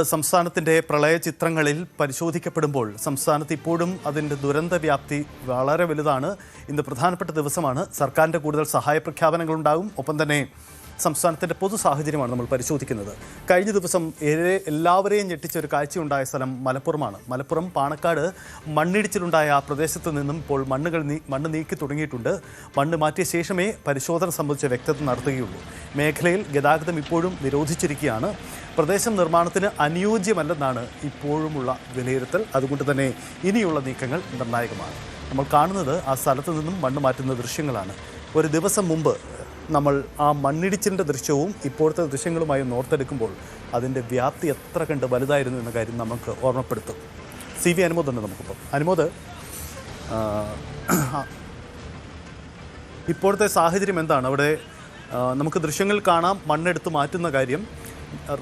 സംസ്ഥാനത്തിൻ്റെ പ്രളയ ചിത്രങ്ങളിൽ പരിശോധിക്കപ്പെടുമ്പോൾ സംസ്ഥാനത്ത് ഇപ്പോഴും അതിൻ്റെ ദുരന്ത വ്യാപ്തി വളരെ വലുതാണ്. ഇന്ന് പ്രധാനപ്പെട്ട ദിവസമാണ്. സർക്കാരിൻ്റെ കൂടുതൽ സഹായ പ്രഖ്യാപനങ്ങളുണ്ടാകും. ഒപ്പം തന്നെ സംസ്ഥാനത്തിൻ്റെ പൊതു സാഹചര്യമാണ് നമ്മൾ പരിശോധിക്കുന്നത്. കഴിഞ്ഞ ദിവസം എല്ലാവരെയും ഞെട്ടിച്ച ഒരു കാഴ്ചയുണ്ടായ സ്ഥലം മലപ്പുറമാണ്. മലപ്പുറം പാണക്കാട് മണ്ണിടിച്ചിലുണ്ടായ ആ പ്രദേശത്ത് നിന്നും ഇപ്പോൾ മണ്ണ് നീക്കി തുടങ്ങിയിട്ടുണ്ട്. മണ്ണ് മാറ്റിയ ശേഷമേ പരിശോധന സംബന്ധിച്ച വ്യക്തത നടത്തുകയുള്ളൂ. മേഖലയിൽ ഗതാഗതം ഇപ്പോഴും നിരോധിച്ചിരിക്കുകയാണ്. പ്രദേശം നിർമ്മാണത്തിന് അനുയോജ്യമല്ലെന്നാണ് ഇപ്പോഴുമുള്ള വിലയിരുത്തൽ. അതുകൊണ്ട് തന്നെ ഇനിയുള്ള നീക്കങ്ങൾ നിർണായകമാണ്. നമ്മൾ കാണുന്നത് ആ സ്ഥലത്ത് നിന്നും മണ്ണ് മാറ്റുന്ന ദൃശ്യങ്ങളാണ്. ഒരു ദിവസം മുമ്പ് നമ്മൾ ആ മണ്ണിടിച്ചിലിൻ്റെ ദൃശ്യവും ഇപ്പോഴത്തെ ദൃശ്യങ്ങളുമായി ഓർത്തെടുക്കുമ്പോൾ അതിൻ്റെ വ്യാപ്തി എത്ര കണ്ട് വലുതായിരുന്നു എന്ന കാര്യം നമുക്ക് ഓർമ്മപ്പെടുത്തും. CV അനുമോദ് ഉണ്ട് നമുക്കിപ്പോൾ. അനുമോദ്, ഇപ്പോഴത്തെ സാഹചര്യം എന്താണ്? അവിടെ നമുക്ക് ദൃശ്യങ്ങൾ കാണാം മണ്ണെടുത്ത് മാറ്റുന്ന കാര്യം.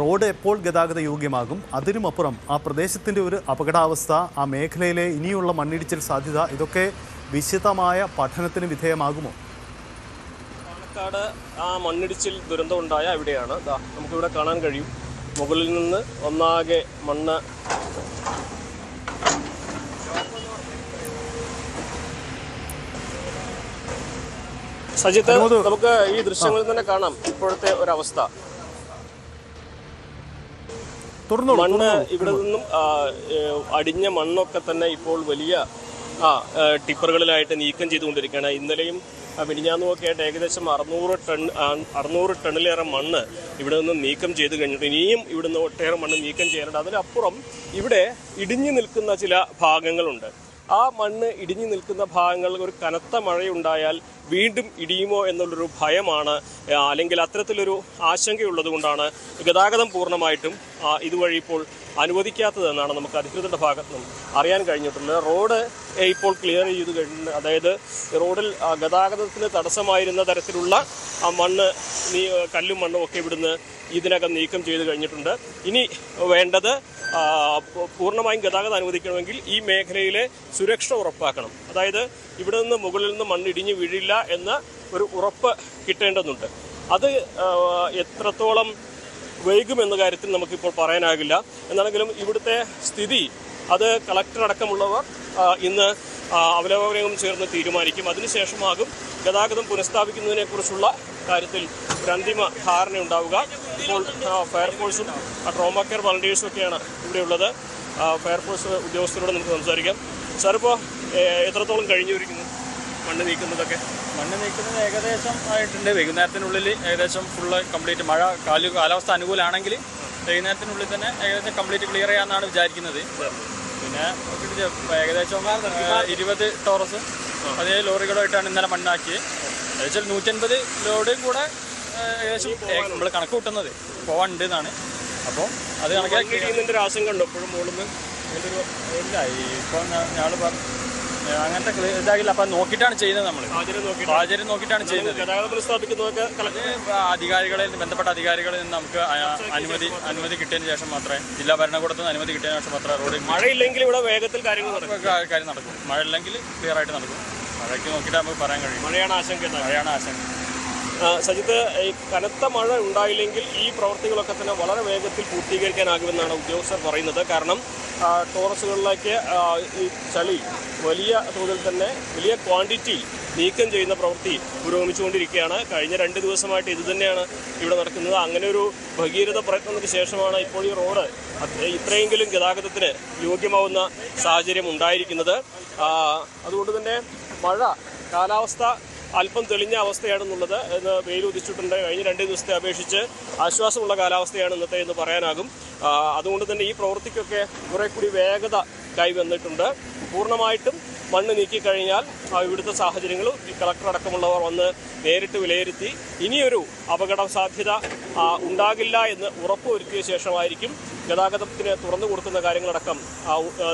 റോഡ് എപ്പോൾ ഗതാഗത യോഗ്യമാകും? അതിനുമപ്പുറം ആ പ്രദേശത്തിൻ്റെ ഒരു അപകടാവസ്ഥ, ആ മേഖലയിലെ ഇനിയുള്ള മണ്ണിടിച്ചിൽ സാധ്യത, ഇതൊക്കെ വിശദമായ പഠനത്തിന് വിധേയമാകുമോ? പാലക്കാട് ആ മണ്ണിടിച്ചിൽ ദുരന്തം ഉണ്ടായ ഇവിടെയാണ്. നമുക്കിവിടെ കാണാൻ കഴിയും. മുകളിൽ നിന്ന് ഒന്നാകെ മണ്ണ് സജിത്ത്, നമുക്ക് ഈ ദൃശ്യങ്ങളിൽ തന്നെ കാണാം ഇപ്പോഴത്തെ ഒരവസ്ഥ. മണ്ണ് ഇവിടെ നിന്നും അടിഞ്ഞ മണ്ണൊക്കെ തന്നെ ഇപ്പോൾ വലിയ ടിപ്പറുകളിലായിട്ട് നീക്കം ചെയ്തുകൊണ്ടിരിക്കുകയാണ്. ഇന്നലെയും മിനിഞ്ഞാന്നുമൊക്കെ ആയിട്ട് ഏകദേശം 600 ടണ്ണിലേറെ മണ്ണ് ഇവിടെ നിന്ന് നീക്കം ചെയ്ത് കഴിഞ്ഞിട്ട് ഇനിയും ഇവിടെ നിന്ന് ഒട്ടേറെ മണ്ണ് നീക്കം ചെയ്യാനുണ്ട്. അതിനപ്പുറം ഇവിടെ ഇടിഞ്ഞു നിൽക്കുന്ന ചില ഭാഗങ്ങളുണ്ട്. ആ മണ്ണ് ഇടിഞ്ഞു നിൽക്കുന്ന ഭാഗങ്ങളിൽ ഒരു കനത്ത മഴയുണ്ടായാൽ വീണ്ടും ഇടിയുമോ എന്നുള്ളൊരു ഭയമാണ്, അല്ലെങ്കിൽ അത്തരത്തിലൊരു ആശങ്കയുള്ളത് കൊണ്ടാണ് ഗതാഗതം പൂർണ്ണമായിട്ടും ഇതുവഴി ഇപ്പോൾ അനുവദിക്കാത്തതെന്നാണ് നമുക്ക് അധികൃതരുടെ ഭാഗത്ത് നിന്നും അറിയാൻ കഴിഞ്ഞിട്ടുള്ളത്. റോഡ് ഇപ്പോൾ ക്ലിയർ ചെയ്ത് കഴിഞ്ഞിട്ടുണ്ട്. അതായത് റോഡിൽ ഗതാഗതത്തിന് തടസ്സമായിരുന്ന തരത്തിലുള്ള മണ്ണ് കല്ലും മണ്ണും ഒക്കെ ഇവിടുന്ന് ഇതിനകം നീക്കം ചെയ്ത് കഴിഞ്ഞിട്ടുണ്ട്. ഇനി വേണ്ടത് പൂർണ്ണമായും ഗതാഗതം അനുവദിക്കണമെങ്കിൽ ഈ മേഖലയിലെ സുരക്ഷ ഉറപ്പാക്കണം. അതായത് ഇവിടെ നിന്ന് മുകളിൽ നിന്ന് മണ്ണ് ഇടിഞ്ഞു വീഴില്ല എന്ന ഒരു ഉറപ്പ് കിട്ടേണ്ടതുണ്ട്. അത് എത്രത്തോളം വൈകുമെന്ന കാര്യത്തിൽ നമുക്കിപ്പോൾ പറയാനാകില്ല. എന്നാണെങ്കിലും ഇവിടുത്തെ സ്ഥിതി അത് കളക്ടർ അടക്കമുള്ളവർ ഇന്ന് അവലോകനം ചേർന്ന് തീരുമാനിക്കും. അതിനുശേഷമാകും ഗതാഗതം പുനഃസ്ഥാപിക്കുന്നതിനെക്കുറിച്ചുള്ള കാര്യത്തിൽ ഒരു അന്തിമ ധാരണയുണ്ടാവുക. ഇപ്പോൾ ഫയർഫോഴ്സും ട്രോമാ കെയർ വളണ്ടിയേഴ്സും ഒക്കെയാണ് ഇവിടെയുള്ളത്. ഫയർഫോഴ്സ് ഉദ്യോഗസ്ഥരോട് നമുക്ക് സംസാരിക്കാം. സാർ, ഇപ്പോൾ എത്രത്തോളം കഴിഞ്ഞിരിക്കുന്നു മണ്ണ് നീക്കുന്നതൊക്കെ? മണ്ണ് നീക്കുന്നത് ഏകദേശം ആയിട്ടുണ്ട്. വൈകുന്നേരത്തിനുള്ളിൽ ഏകദേശം ഫുള്ള് കംപ്ലീറ്റ്, മഴ കാലാവസ്ഥ അനുകൂലമാണെങ്കിൽ വൈകുന്നേരത്തിനുള്ളിൽ തന്നെ ഏകദേശം കംപ്ലീറ്റ് ക്ലിയർ ചെയ്യാമെന്നാണ് വിചാരിക്കുന്നത്. പിന്നെ ഏകദേശം 20 ടോറസ് 17 ലോറികളായിട്ടാണ് ഇന്നലെ മണ്ണാക്കിയത്. ഏകദേശം 150 ലോഡും കൂടെ ഏകദേശം നമ്മൾ കണക്ക് കൂട്ടുന്നത് പോവാണ്ട് എന്നാണ്. അപ്പോൾ അത് കണക്കാക്കി ആശങ്ക ഉണ്ടോ ഇപ്പോഴും മുകളിൽ? ഇല്ല, ഇപ്പം ഞങ്ങൾ അങ്ങനത്തെ ഇതാകില്ല. അപ്പം നോക്കിയിട്ടാണ് ചെയ്യുന്നത്. നമ്മൾ സാഹചര്യം നോക്കിയിട്ടാണ് ചെയ്യുന്നത്. ബന്ധപ്പെട്ട അധികാരികളിൽ നിന്ന് നമുക്ക് അനുമതി കിട്ടിയതിന് ശേഷം മാത്രമേ, ജില്ലാ ഭരണകൂടത്തിൽ നിന്ന് അനുമതി കിട്ടിയതിന് ശേഷം മാത്രമേ റോഡ് മഴയില്ലെങ്കിൽ ഇവിടെ വേഗത്തിൽ കാര്യം നടക്കും. മഴ ഇല്ലെങ്കിൽ ക്ലിയർ ആയിട്ട് നടക്കും. മഴയ്ക്ക് നോക്കിയിട്ട് നമുക്ക് പറയാൻ കഴിയും. മഴയാണ് ആശങ്ക. സജിത്ത്, ഈ കനത്ത മഴ ഉണ്ടായില്ലെങ്കിൽ ഈ പ്രവൃത്തികളൊക്കെ തന്നെ വളരെ വേഗത്തിൽ പൂർത്തീകരിക്കാനാകുമെന്നാണ് ഉദ്യോഗസ്ഥർ പറയുന്നത്. കാരണം ടോറസുകളിലേക്ക് ഈ ചളി വലിയ തോതിൽ തന്നെ വലിയ ക്വാണ്ടിറ്റി നീക്കം ചെയ്യുന്ന പ്രവൃത്തി പുരോഗമിച്ചുകൊണ്ടിരിക്കുകയാണ്. കഴിഞ്ഞ 2 ദിവസമായിട്ട് ഇത് തന്നെയാണ് ഇവിടെ നടക്കുന്നത്. അങ്ങനെ ഒരു ഭഗീരഥ പ്രയത്നത്തിന് ശേഷമാണ് ഇപ്പോൾ ഈ റോഡ് ഇത്രയെങ്കിലും ഗതാഗതത്തിന് യോഗ്യമാവുന്ന സാഹചര്യം ഉണ്ടായിരിക്കുന്നത്. അതുകൊണ്ട് തന്നെ കാലാവസ്ഥ അല്പം തെളിഞ്ഞ അവസ്ഥയാണെന്നുള്ളത്. ഇന്ന് വെയിൽ ഉദിച്ചിട്ടുണ്ട്. കഴിഞ്ഞ 2 ദിവസത്തെ അപേക്ഷിച്ച് ആശ്വാസമുള്ള കാലാവസ്ഥയാണ് ഇന്നത്തെ എന്ന് പറയാനാകും. അതുകൊണ്ട് തന്നെ ഈ പ്രവൃത്തിക്കൊക്കെ കുറെ കൂടി വേഗത കൈവന്നിട്ടുണ്ട്. പൂർണ്ണമായിട്ടും മണ്ണ് നീക്കിക്കഴിഞ്ഞാൽ ഇവിടുത്തെ സാഹചര്യങ്ങളും ഈ കളക്ടർ അടക്കമുള്ളവർ വന്ന് നേരിട്ട് വിലയിരുത്തി ഇനിയൊരു അപകട സാധ്യത ഉണ്ടാകില്ല എന്ന് ഉറപ്പുവരുത്തിയ ശേഷമായിരിക്കും ഗതാഗതത്തിന് തുറന്നു കൊടുക്കുന്ന കാര്യങ്ങളടക്കം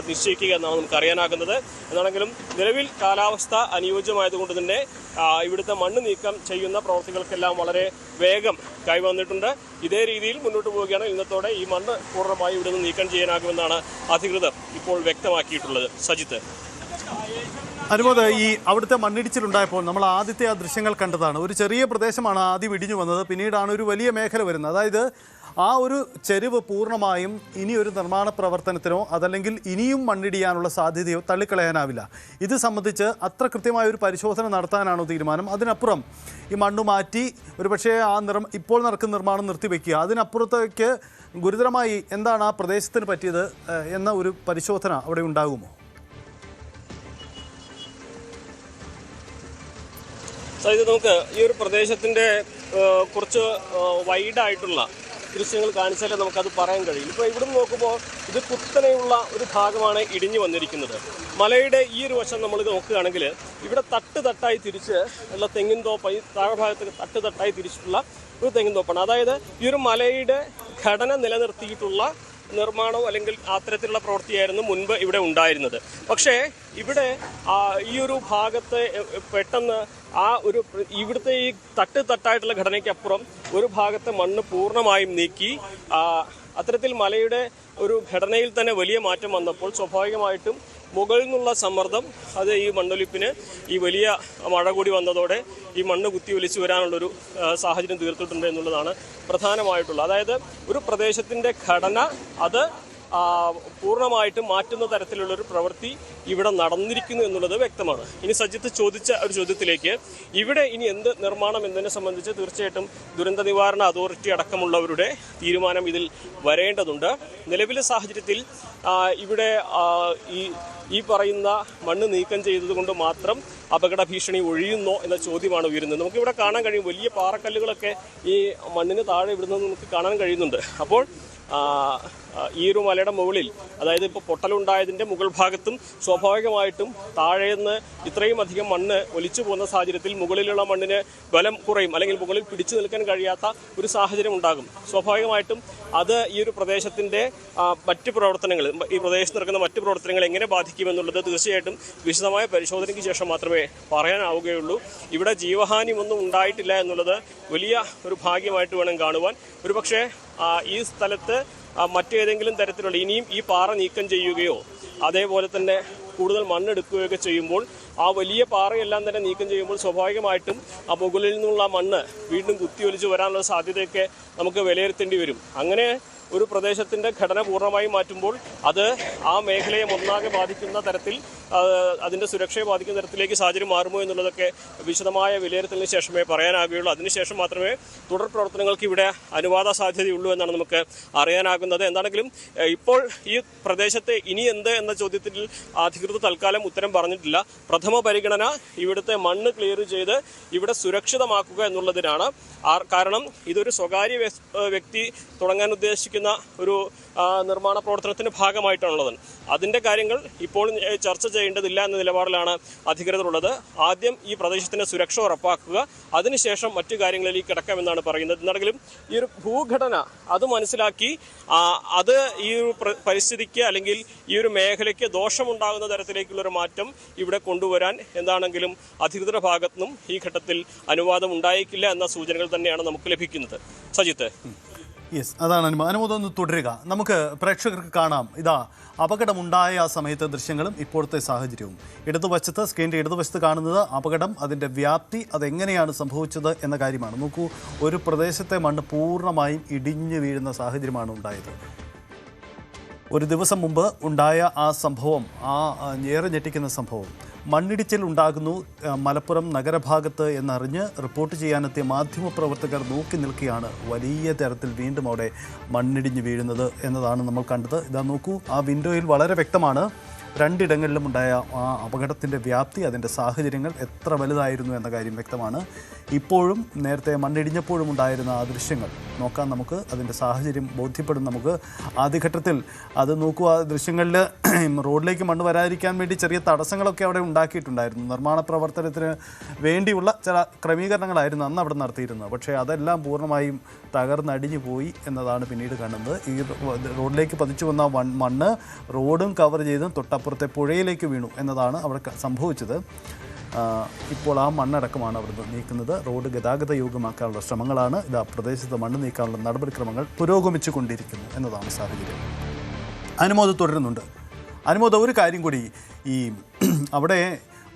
നിശ്ചയിക്കുക എന്നാണ് നമുക്ക് അറിയാനാകുന്നത്. എന്നാണെങ്കിലും നിലവിൽ കാലാവസ്ഥ അനുയോജ്യമായതുകൊണ്ട് തന്നെ ഇവിടുത്തെ മണ്ണ് നീക്കം ചെയ്യുന്ന പ്രവൃത്തികൾക്കെല്ലാം വളരെ വേഗം കൈവന്നിട്ടുണ്ട്. ഇതേ രീതിയിൽ മുന്നോട്ട് പോവുകയാണെങ്കിൽ ഇന്നത്തോടെ ഈ മണ്ണ് പൂർണ്ണമായി ഇവിടെ നിന്ന് നീക്കം ചെയ്യാനാകുമെന്നാണ് അധികൃതർ ഇപ്പോൾ വ്യക്തമാക്കിയിട്ടുള്ളത്. സജിത്ത്, അനുമോദ്, ഈ അവിടുത്തെ മണ്ണിടിച്ചിലുണ്ടായപ്പോൾ നമ്മൾ ആദ്യത്തെ ആ ദൃശ്യങ്ങൾ കണ്ടതാണ്. ഒരു ചെറിയ പ്രദേശമാണ് ആദ്യം ഇടിഞ്ഞു വന്നത്, പിന്നീടാണ് ഒരു വലിയ മേഖല വരുന്നത്. അതായത് ആ ഒരു ചെരിവ് പൂർണ്ണമായും ഇനിയൊരു നിർമ്മാണ പ്രവർത്തനത്തിനോ അതല്ലെങ്കിൽ ഇനിയും മണ്ണിടിയാനുള്ള സാധ്യതയോ തള്ളിക്കളയാനാവില്ല. ഇത് സംബന്ധിച്ച് അത്ര കൃത്യമായ ഒരു പരിശോധന നടത്താനാണോ തീരുമാനം? അതിനപ്പുറം ഈ മണ്ണ് മാറ്റി ഒരുപക്ഷേ ഇപ്പോൾ നടക്കുന്ന നിർമ്മാണം നിർത്തിവെക്കുക, അതിനപ്പുറത്തേക്ക് ഗുരുതരമായി എന്താണ് ആ പ്രദേശത്തിന് പറ്റിയത് എന്ന ഒരു പരിശോധന അവിടെ ഉണ്ടാകുമോ? ഇത് നമുക്ക് ഈ ഒരു പ്രദേശത്തിൻ്റെ കുറച്ച് വൈഡായിട്ടുള്ള ദൃശ്യങ്ങൾ കാണിച്ചാലേ നമുക്കത് പറയാൻ കഴിയും. ഇപ്പോൾ ഇവിടെ നിന്ന് നോക്കുമ്പോൾ ഇത് കുത്തനെയുള്ള ഒരു ഭാഗമാണ് ഇടിഞ്ഞു വന്നിരിക്കുന്നത്. മലയുടെ ഈ ഒരു വശം നമ്മൾ നോക്കുകയാണെങ്കിൽ ഇവിടെ തട്ടായി തിരിച്ച് ഉള്ള തെങ്ങിൻ തോപ്പ്, ഈ താഴ്ഭാഗത്ത് തട്ടായി തിരിച്ചിട്ടുള്ള ഒരു തെങ്ങിൻ തോപ്പാണ്. അതായത് ഈ ഒരു മലയുടെ ഘടന നിലനിർത്തിയിട്ടുള്ള നിർമ്മാണം അല്ലെങ്കിൽ അത്തരത്തിലുള്ള പ്രവൃത്തിയായിരുന്നു മുൻപ് ഇവിടെ ഉണ്ടായിരുന്നത്. പക്ഷേ ഇവിടെ ഈ ഒരു ഭാഗത്ത് പെട്ടെന്ന് ഇവിടുത്തെ ഈ തട്ടായിട്ടുള്ള ഘടനയ്ക്കപ്പുറം ഒരു ഭാഗത്തെ മണ്ണ് പൂർണ്ണമായും നീക്കി അത്തരത്തിൽ മലയുടെ ഒരു ഘടനയിൽ തന്നെ വലിയ മാറ്റം വന്നപ്പോൾ സ്വാഭാവികമായിട്ടും മുകളിൽ നിന്നുള്ള സമ്മർദ്ദം അത് ഈ മണ്ണൊലിപ്പിന് ഈ വലിയ മഴ കൂടി വന്നതോടെ ഈ മണ്ണ് കുത്തി ഒലിച്ചു വരാനുള്ളൊരു സാഹചര്യം തീർത്തിട്ടുണ്ട് എന്നുള്ളതാണ് പ്രധാനമായിട്ടുള്ളത്. അതായത് ഒരു പ്രദേശത്തിൻ്റെ ഘടന അത് പൂർണ്ണമായിട്ട് മാറ്റുന്ന തരത്തിലുള്ളൊരു പ്രവൃത്തി ഇവിടെ നടന്നിരിക്കുന്നു എന്നുള്ളത് വ്യക്തമാണ്. ഇനി സജിത്ത് ചോദിച്ച ഒരു ചോദ്യത്തിലേക്ക്, ഇവിടെ ഇനി എന്ത് നിർമ്മാണം എന്നതിനെ സംബന്ധിച്ച് തീർച്ചയായിട്ടും ദുരന്ത നിവാരണ അതോറിറ്റി അടക്കമുള്ളവരുടെ തീരുമാനം ഇതിൽ വരേണ്ടതുണ്ട്. നിലവിലെ സാഹചര്യത്തിൽ ഇവിടെ ഈ പറയുന്ന മണ്ണ് നീക്കം ചെയ്തതുകൊണ്ട് മാത്രം അപകട ഭീഷണി ഒഴിയുന്നോ എന്ന ചോദ്യമാണ് ഉയരുന്നത്. നമുക്കിവിടെ കാണാൻ കഴിയും, വലിയ പാറക്കല്ലുകളൊക്കെ ഈ മണ്ണിന് താഴെ ഇവിടുന്ന് നമുക്ക് കാണാൻ കഴിയുന്നുണ്ട്. അപ്പോൾ ഈ ഒരു മലയുടെ മുകളിൽ, അതായത് ഇപ്പോൾ പൊട്ടലുണ്ടായതിൻ്റെ മുകൾ ഭാഗത്തും സ്വാഭാവികമായിട്ടും താഴേന്ന് ഇത്രയും അധികം മണ്ണ് ഒലിച്ചു പോകുന്ന സാഹചര്യത്തിൽ മുകളിലുള്ള മണ്ണിന് ബലം കുറയും, അല്ലെങ്കിൽ മുകളിൽ പിടിച്ചു നിൽക്കാൻ കഴിയാത്ത ഒരു സാഹചര്യം ഉണ്ടാകും. സ്വാഭാവികമായിട്ടും അത് ഈ ഒരു പ്രദേശത്തിൻ്റെ മറ്റ് പ്രവർത്തനങ്ങൾ, ഈ പ്രദേശത്ത് നടക്കുന്ന മറ്റ് പ്രവർത്തനങ്ങൾ എങ്ങനെ ബാധിക്കുമെന്നുള്ളത് തീർച്ചയായിട്ടും വിശദമായ പരിശോധനയ്ക്ക് ശേഷം മാത്രമേ പറയാനാവുകയുള്ളൂ. ഇവിടെ ജീവഹാനി ഒന്നും ഉണ്ടായിട്ടില്ല എന്നുള്ളത് വലിയ ഒരു ഭാഗ്യമായിട്ട് വേണം കാണുവാൻ. ഒരുപക്ഷെ ഈ സ്ഥലത്ത് മറ്റേതെങ്കിലും തരത്തിലുള്ള ഇനിയും ഈ പാറ നീക്കം ചെയ്യുകയോ അതേപോലെ തന്നെ കൂടുതൽ മണ്ണെടുക്കുകയൊക്കെ ചെയ്യുമ്പോൾ ആ വലിയ പാറയെല്ലാം തന്നെ നീക്കം ചെയ്യുമ്പോൾ സ്വാഭാവികമായിട്ടും ആ മുകളിൽ നിന്നുള്ള മണ്ണ് വീണ്ടും കുത്തിയൊലിച്ച് വരാനുള്ള സാധ്യതയൊക്കെ നമുക്ക് വിലയിരുത്തേണ്ടി വരും. അങ്ങനെ ഒരു പ്രദേശത്തിൻ്റെ ഘടന പൂർണ്ണമായും മാറ്റുമ്പോൾ അത് ആ മേഖലയെ ഒന്നാകെ ബാധിക്കുന്ന തരത്തിൽ, അതിൻ്റെ സുരക്ഷയെ ബാധിക്കുന്ന തരത്തിലേക്ക് സാഹചര്യം മാറുമോ എന്നുള്ളതൊക്കെ വിശദമായ വിലയിരുത്തലിന് ശേഷമേ പറയാനാകുകയുള്ളൂ. അതിനുശേഷം മാത്രമേ തുടർ പ്രവർത്തനങ്ങൾക്ക് ഇവിടെ അനുവാദ സാധ്യതയുള്ളൂ എന്നാണ് നമുക്ക് അറിയാനാകുന്നത്. എന്താണെങ്കിലും ഇപ്പോൾ ഈ പ്രദേശത്തെ ഇനി എന്ത് എന്ന ചോദ്യത്തിൽ അധികൃതർ തൽക്കാലം ഉത്തരം പറഞ്ഞിട്ടില്ല. പ്രഥമ പരിഗണന ഇവിടുത്തെ മണ്ണ് ക്ലിയർ ചെയ്ത് ഇവിടെ സുരക്ഷിതമാക്കുക എന്നുള്ളതിനാണ്. കാരണം ഇതൊരു സ്വകാര്യ വ്യക്തി തുടങ്ങാൻ ഉദ്ദേശിക്കുന്ന ഒരു നിർമ്മാണ പ്രവർത്തനത്തിന്റെ ഭാഗമായിട്ടുള്ളത്. അതിൻ്റെ കാര്യങ്ങൾ ഇപ്പോൾ ചർച്ച ചെയ്യേണ്ടതില്ല എന്ന നിലപാടിലാണ് അധികൃതരുള്ളത്. ആദ്യം ഈ പ്രദേശത്തിന്റെ സുരക്ഷ ഉറപ്പാക്കുക, അതിനുശേഷം മറ്റു കാര്യങ്ങളിലേക്ക് കിടക്കാമെന്നാണ് പറയുന്നത്. എന്നാണെങ്കിലും ഈ ഒരു ഭൂഘടന അത് മനസ്സിലാക്കി അത് ഈ ഒരു പരിസ്ഥിതിക്ക് അല്ലെങ്കിൽ ഈ ഒരു മേഖലയ്ക്ക് ദോഷമുണ്ടാകുന്ന തരത്തിലേക്കുള്ളൊരു മാറ്റം ഇവിടെ കൊണ്ടുവരാൻ എന്താണെങ്കിലും അധികൃതരുടെ ഭാഗത്തുനിന്നും ഈ ഘട്ടത്തിൽ അനുവാദം ഉണ്ടായേക്കില്ല എന്ന സൂചനകൾ തന്നെയാണ് നമുക്ക് ലഭിക്കുന്നത്. സജിത്ത്. യെസ്, അതാണ് അനുമോദം. ഒന്ന് തുടരുക, നമുക്ക് പ്രേക്ഷകർക്ക് കാണാം. ഇതാ അപകടമുണ്ടായ ആ സമയത്തെ ദൃശ്യങ്ങളും ഇപ്പോഴത്തെ സാഹചര്യവും. സ്ക്രീനിൻ്റെ ഇടതുവശത്ത് കാണുന്നത് അപകടം, അതിൻ്റെ വ്യാപ്തി, അതെങ്ങനെയാണ് സംഭവിച്ചത് എന്ന കാര്യമാണ്. നോക്കൂ, ഒരു പ്രദേശത്തെ മണ്ണ് പൂർണ്ണമായും ഇടിഞ്ഞു വീഴുന്ന സാഹചര്യമാണ് ഉണ്ടായത്. ഒരു ദിവസം മുമ്പ് ഉണ്ടായ ആ സംഭവം, ഏറെ ഞെട്ടിക്കുന്ന സംഭവം, മണ്ണിടിച്ചിൽ ഉണ്ടാകുന്നു മലപ്പുറം നഗരഭാഗത്ത് എന്നറിഞ്ഞ് റിപ്പോർട്ട് ചെയ്യാനെത്തിയ മാധ്യമപ്രവർത്തകർ നോക്കി നിൽക്കുകയാണ്. വലിയ തരത്തിൽ വീണ്ടും അവിടെ മണ്ണിടിഞ്ഞ് വീഴുന്നത് എന്നതാണ് നമ്മൾ കണ്ടത്. ഇതാ നോക്കൂ, ആ വിൻഡോയിൽ വളരെ വ്യക്തമാണ് രണ്ടിടങ്ങളിലും ഉണ്ടായ ആ അപകടത്തിൻ്റെ വ്യാപ്തി, അതിൻ്റെ സാഹചര്യങ്ങൾ എത്ര വലുതായിരുന്നു എന്ന കാര്യം വ്യക്തമാണ്. ഇപ്പോഴും നേരത്തെ മണ്ണിടിഞ്ഞപ്പോഴും ഉണ്ടായിരുന്ന ആ ദൃശ്യങ്ങൾ നോക്കാൻ നമുക്ക്, അതിൻ്റെ സാഹചര്യം ബോധ്യപ്പെടും നമുക്ക്. ആദ്യഘട്ടത്തിൽ അത് നോക്കൂ, ആ ദൃശ്യങ്ങളിൽ റോഡിലേക്ക് മണ്ണ് വരാതിരിക്കാൻ വേണ്ടി ചെറിയ തടസ്സങ്ങളൊക്കെ അവിടെ ഉണ്ടാക്കിയിട്ടുണ്ടായിരുന്നു. നിർമ്മാണ പ്രവർത്തനത്തിന് വേണ്ടിയുള്ള ചില ക്രമീകരണങ്ങളായിരുന്നു അന്ന് അവിടെ നടത്തിയിരുന്നത്. പക്ഷേ അതെല്ലാം പൂർണ്ണമായും തകർന്നടിഞ്ഞു പോയി എന്നതാണ് പിന്നീട് കാണുന്നത്. ഈ റോഡിലേക്ക് പതിച്ചു വന്ന മണ്ണ് റോഡും കവർ ചെയ്ത് തൊട്ടപ്പുറത്തെ പുഴയിലേക്ക് വീണു എന്നതാണ് അവിടെ സംഭവിച്ചത്. ഇപ്പോൾ ആ മണ്ണടക്കമാണ് അവിടുന്ന് നീക്കുന്നത്. റോഡ് ഗതാഗത യോഗ്യമാക്കാനുള്ള ശ്രമങ്ങളാണ്. ഇതാ പ്രദേശത്ത് മണ്ണ് നീക്കാനുള്ള നടപടിക്രമങ്ങൾ പുരോഗമിച്ചു കൊണ്ടിരിക്കുന്നു എന്നതാണ് സാഹചര്യം. അനുമോദം തുടരുന്നുണ്ട്. അനുമോദം, ഒരു കാര്യം കൂടി, ഈ അവിടെ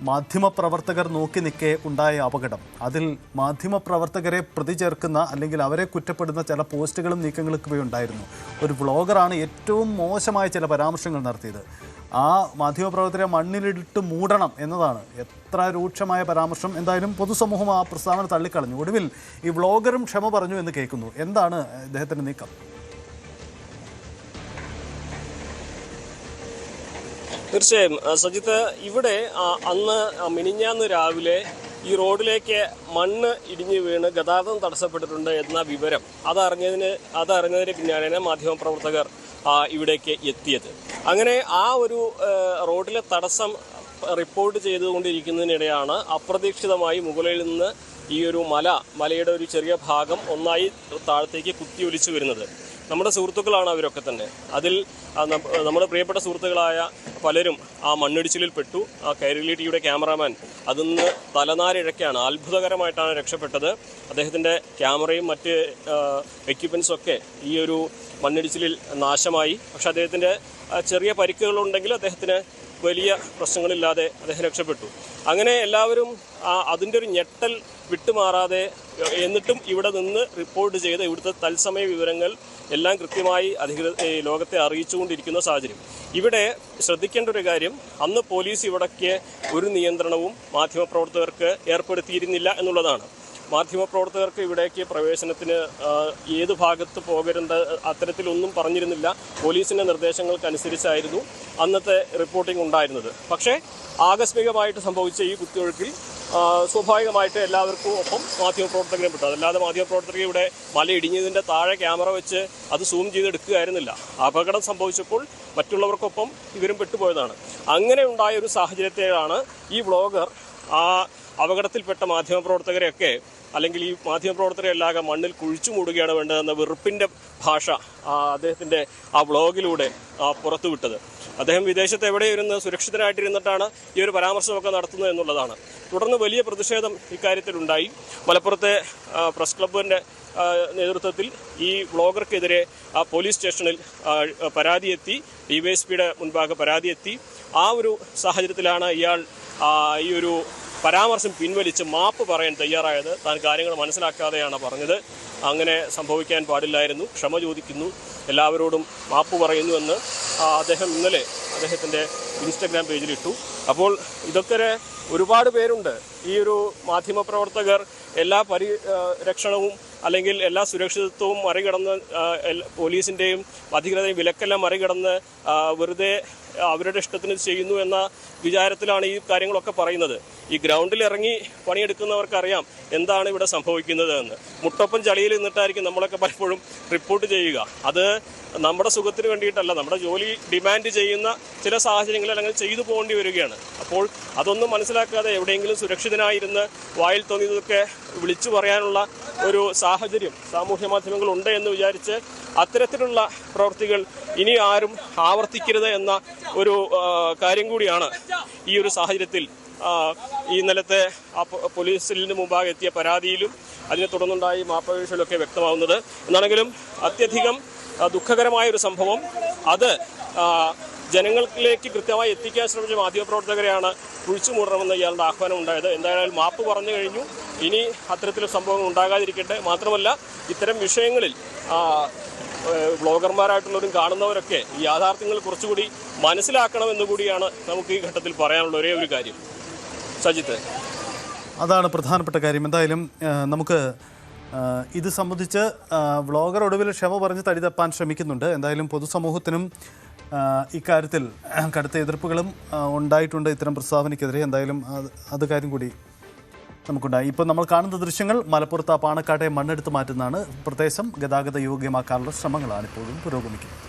മാധ്യമപ്രവർത്തകർ നോക്കി നിൽക്കെ ഉണ്ടായ അപകടം, അതിൽ മാധ്യമപ്രവർത്തകരെ പ്രതി ചേർക്കുന്ന അല്ലെങ്കിൽ അവരെ കുറ്റപ്പെടുന്ന ചില പോസ്റ്റുകളും നീക്കങ്ങളൊക്കെ ഉണ്ടായിരുന്നു. ഒരു വ്ളോഗറാണ് ഏറ്റവും മോശമായ ചില പരാമർശങ്ങൾ നടത്തിയത്. ആ മാധ്യമപ്രവർത്തകരെ മണ്ണിലിട്ട് മൂടണം എന്നതാണ് എത്ര രൂക്ഷമായ പരാമർശം. എന്തായാലും പൊതുസമൂഹം ആ പ്രസ്താവന തള്ളിക്കളഞ്ഞു. ഒടുവിൽ ഈ വ്ളോഗറും ക്ഷമ പറഞ്ഞു എന്ന് കേൾക്കുന്നു. എന്താണ് ഇദ്ദേഹത്തിൻ്റെ നീക്കം? തീർച്ചയായും സജിത്ത്, ഇവിടെ അന്ന് മിനിഞ്ഞാന്ന് രാവിലെ ഈ റോഡിലേക്ക് മണ്ണ് ഇടിഞ്ഞു വീണ് ഗതാഗതം തടസ്സപ്പെട്ടിട്ടുണ്ട് എന്ന വിവരം അതറിഞ്ഞതിന് പിന്നാലെയാണ് മാധ്യമപ്രവർത്തകർ ഇവിടേക്ക് എത്തിയത്. അങ്ങനെ ആ ഒരു റോഡിലെ തടസ്സം റിപ്പോർട്ട് ചെയ്തുകൊണ്ടിരിക്കുന്നതിനിടെയാണ് അപ്രതീക്ഷിതമായി മുകളിൽ നിന്ന് ഈ ഒരു മലയുടെ ഒരു ചെറിയ ഭാഗം ഒന്നായി താഴത്തേക്ക് കുത്തിയൊലിച്ചു വരുന്നത്. നമ്മുടെ സുഹൃത്തുക്കളാണ് അവരൊക്കെ തന്നെ. അതിൽ നമ്മുടെ പ്രിയപ്പെട്ട സുഹൃത്തുക്കളായ പലരും ആ മണ്ണിടിച്ചിലിൽ പെട്ടു. ആ കൈരളി ടിവിയുടെ ക്യാമറാമാൻ അതിന്ന് തലനാരിഴക്കാണ്, അത്ഭുതകരമായിട്ടാണ് രക്ഷപ്പെട്ടത്. അദ്ദേഹത്തിൻ്റെ ക്യാമറയും മറ്റ് എക്യുപ്മെൻസും ഒക്കെ ഈ ഒരു മണ്ണിടിച്ചിലിൽ നാശമായി. പക്ഷെ അദ്ദേഹത്തിൻ്റെ ചെറിയ പരിക്കുകളുണ്ടെങ്കിൽ അദ്ദേഹത്തിന് വലിയ പ്രശ്നങ്ങളില്ലാതെ അദ്ദേഹം രക്ഷപ്പെട്ടു. അങ്ങനെ എല്ലാവരും അതിൻ്റെ ഒരു ഞെട്ടൽ വിട്ടുമാറാതെ എന്നിട്ടും ഇവിടെ നിന്ന് റിപ്പോർട്ട് ചെയ്ത് ഇവിടുത്തെ തത്സമയ വിവരങ്ങൾ എല്ലാം കൃത്യമായി ലോകത്തെ അറിയിച്ചുകൊണ്ടിരിക്കുന്ന സാഹചര്യം. ഇവിടെ ശ്രദ്ധിക്കേണ്ട ഒരു കാര്യം, അന്ന് പോലീസ് ഇവിടേക്ക് ഒരു നിയന്ത്രണവും മാധ്യമപ്രവർത്തകർക്ക് ഏർപ്പെടുത്തിയിരുന്നില്ല എന്നുള്ളതാണ്. മാധ്യമപ്രവർത്തകർക്ക് ഇവിടേക്ക് പ്രവേശനത്തിന് ഏത് ഭാഗത്ത് പോകരുത് അത്തരത്തിലൊന്നും പറഞ്ഞിരുന്നില്ല. പോലീസിൻ്റെ നിർദ്ദേശങ്ങൾക്കനുസരിച്ചായിരുന്നു അന്നത്തെ റിപ്പോർട്ടിംഗ് ഉണ്ടായിരുന്നത്. പക്ഷേ ആകസ്മികമായിട്ട് സംഭവിച്ച ഈ കുത്തിയൊഴുക്കിൽ സ്വാഭാവികമായിട്ട് എല്ലാവർക്കും ഒപ്പം മാധ്യമപ്രവർത്തകരെ വിട്ടു. അതല്ലാതെ മാധ്യമപ്രവർത്തകർ ഇവിടെ മല ഇടിഞ്ഞതിൻ്റെ താഴെ ക്യാമറ വെച്ച് അത് സൂം ചെയ്തെടുക്കുകയായിരുന്നില്ല. അപകടം സംഭവിച്ചപ്പോൾ മറ്റുള്ളവർക്കൊപ്പം ഇവരും പെട്ടുപോയതാണ്. അങ്ങനെ ഉണ്ടായ ഒരു സാഹചര്യത്തിലാണ് ഈ വ്ളോഗർ ആ അപകടത്തിൽപ്പെട്ട മാധ്യമപ്രവർത്തകരെയൊക്കെ, അല്ലെങ്കിൽ ഈ മാധ്യമപ്രവർത്തകരെല്ലാകെ മണ്ണിൽ കുഴിച്ചു മൂടുകയാണ് വേണ്ടതെന്ന വെറുപ്പിൻ്റെ ഭാഷ അദ്ദേഹത്തിൻ്റെ ആ വ്ളോഗിലൂടെ പുറത്തുവിട്ടത്. അദ്ദേഹം വിദേശത്ത് എവിടെയിരുന്ന് സുരക്ഷിതനായിട്ടിരുന്നിട്ടാണ് ഈ ഒരു പരാമർശമൊക്കെ നടത്തുന്നത് എന്നുള്ളതാണ്. തുടർന്ന് വലിയ പ്രതിഷേധം ഇക്കാര്യത്തിലുണ്ടായി. മലപ്പുറത്തെ പ്രസ് ക്ലബിൻ്റെ നേതൃത്വത്തിൽ ഈ വ്ളോഗർക്കെതിരെ പോലീസ് സ്റ്റേഷനിൽ പരാതിയെത്തി, DYSPയുടെ മുൻപാകെ പരാതിയെത്തി. ആ ഒരു സാഹചര്യത്തിലാണ് ഇയാൾ ഈ ഒരു പരാമർശം പിൻവലിച്ച് മാപ്പ് പറയാൻ തയ്യാറായത്. താൻ കാര്യങ്ങൾ മനസ്സിലാക്കാതെയാണ് പറഞ്ഞത്, അങ്ങനെ സംഭവിക്കാൻ പാടില്ലായിരുന്നു, ക്ഷമ ചോദിക്കുന്നു, എല്ലാവരോടും മാപ്പ് പറയുന്നുവെന്ന് അദ്ദേഹം ഇന്നലെ അദ്ദേഹത്തിൻ്റെ ഇൻസ്റ്റഗ്രാം പേജിലിട്ടു. അപ്പോൾ ഇതൊക്കെ ഒരുപാട് പേരുണ്ട്. ഈ ഒരു മാധ്യമപ്രവർത്തകർ എല്ലാ പരിരക്ഷണവും അല്ലെങ്കിൽ എല്ലാ സുരക്ഷിതത്വവും മറികടന്ന്, പോലീസിൻ്റെയും അധികൃതരെയും വിലക്കെല്ലാം മറികടന്ന് വെറുതെ അവരുടെ ഇഷ്ടത്തിന് ചെയ്യുന്നു എന്ന വിചാരത്തിലാണ് ഈ കാര്യങ്ങളൊക്കെ പറയുന്നത്. ഈ ഗ്രൗണ്ടിൽ ഇറങ്ങി പണിയെടുക്കുന്നവർക്കറിയാം എന്താണ് ഇവിടെ സംഭവിക്കുന്നത് എന്ന്. മുട്ടൊപ്പം ചളിയിൽ നിന്നിട്ടായിരിക്കും നമ്മളൊക്കെ പലപ്പോഴും റിപ്പോർട്ട് ചെയ്യുക. അത് നമ്മുടെ സുഖത്തിന് വേണ്ടിയിട്ടല്ല, നമ്മുടെ ജോലി ഡിമാൻഡ് ചെയ്യുന്ന ചില സാഹചര്യങ്ങളിൽ അങ്ങനെ ചെയ്തു പോകേണ്ടി വരികയാണ്. അപ്പോൾ അതൊന്നും മനസ്സിലാക്കാതെ എവിടെയെങ്കിലും സുരക്ഷിതനായിരുന്ന് വായിൽ തോന്നിയതൊക്കെ വിളിച്ചു പറയാനുള്ള ഒരു സാഹചര്യം സാമൂഹ്യ മാധ്യമങ്ങളുണ്ട് എന്ന് വിചാരിച്ച് അത്തരത്തിലുള്ള പ്രവൃത്തികൾ ഇനി ആരും ആവർത്തിക്കരുത് എന്ന ഒരു കാര്യം കൂടിയാണ് ഈ ഒരു സാഹചര്യത്തിൽ ഈ ഇന്നലത്തെ പോലീസിന് മുമ്പാകെ എത്തിയ പരാതിയിലും അതിനെ തുടർന്നുണ്ടായി മാപ്പപേക്ഷയിലൊക്കെ വ്യക്തമാവുന്നത്. എന്നാണെങ്കിലും അത്യധികം ദുഃഖകരമായ ഒരു സംഭവം, അത് ജനങ്ങളിലേക്ക് കൃത്യമായി എത്തിക്കാൻ ശ്രമിച്ച മാധ്യമപ്രവർത്തകരെയാണ് കുഴിച്ചു മൂടണമെന്ന് ഇയാളുടെ ആഹ്വാനം ഉണ്ടായത്. എന്തായാലും മാപ്പ് പറഞ്ഞു കഴിഞ്ഞു. ഇനി അത്തരത്തിലുള്ള സംഭവങ്ങൾ ഉണ്ടാകാതിരിക്കട്ടെ. മാത്രമല്ല ഇത്തരം വിഷയങ്ങളിൽ വ്ളോഗർമാരായിട്ടുള്ളവരും കാണുന്നവരൊക്കെ ഈ യാഥാർത്ഥ്യങ്ങൾ കുറച്ചുകൂടി മനസ്സിലാക്കണമെന്ന് കൂടിയാണ് നമുക്ക് ഈ ഘട്ടത്തിൽ പറയാനുള്ള ഒരേ ഒരു കാര്യം. സജിത്ത്, അതാണ് പ്രധാനപ്പെട്ട കാര്യം. എന്തായാലും നമുക്ക് ഇത് സംബന്ധിച്ച് വ്ളോഗർ ഒടുവിൽ ക്ഷമ പറഞ്ഞ് തടി തപ്പാൻ ശ്രമിക്കുന്നുണ്ട്. എന്തായാലും പൊതുസമൂഹത്തിനും ഇക്കാര്യത്തിൽ കടുത്ത എതിർപ്പുകളും ഉണ്ടായിട്ടുണ്ട് ഇത്തരം പ്രസ്താവനയ്ക്കെതിരെ. എന്തായാലും അത് കാര്യം കൂടി നമുക്കുണ്ടായി. ഇപ്പോൾ നമ്മൾ കാണുന്ന ദൃശ്യങ്ങൾ മലപ്പുറത്ത് പാണക്കാട്ടെ മണ്ണെടുത്ത് മാറ്റുന്നതാണ്. പ്രദേശം ഗതാഗത യോഗ്യമാക്കാനുള്ള ശ്രമങ്ങളാണ് ഇപ്പോഴും പുരോഗമിക്കുന്നത്.